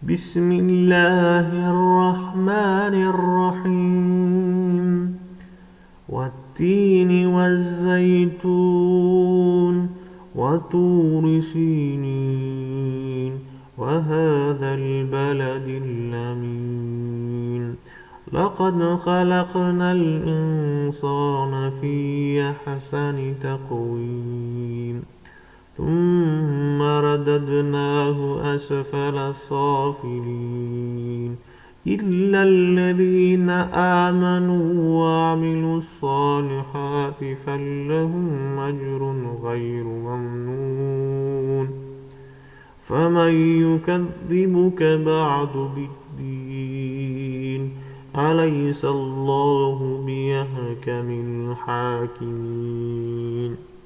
بسم الله الرحمن الرحيم والتين والزيتون وطور سينين وهذا البلد الأمين لقد خلقنا الإنسان في أحسن تقويم ثم رددناه أسفل سافلين إلا الذين آمنوا وعملوا الصالحات فلهم أجر غير ممنون فمن يكذبك بعد بالدين أليس الله بأحكم الحاكمين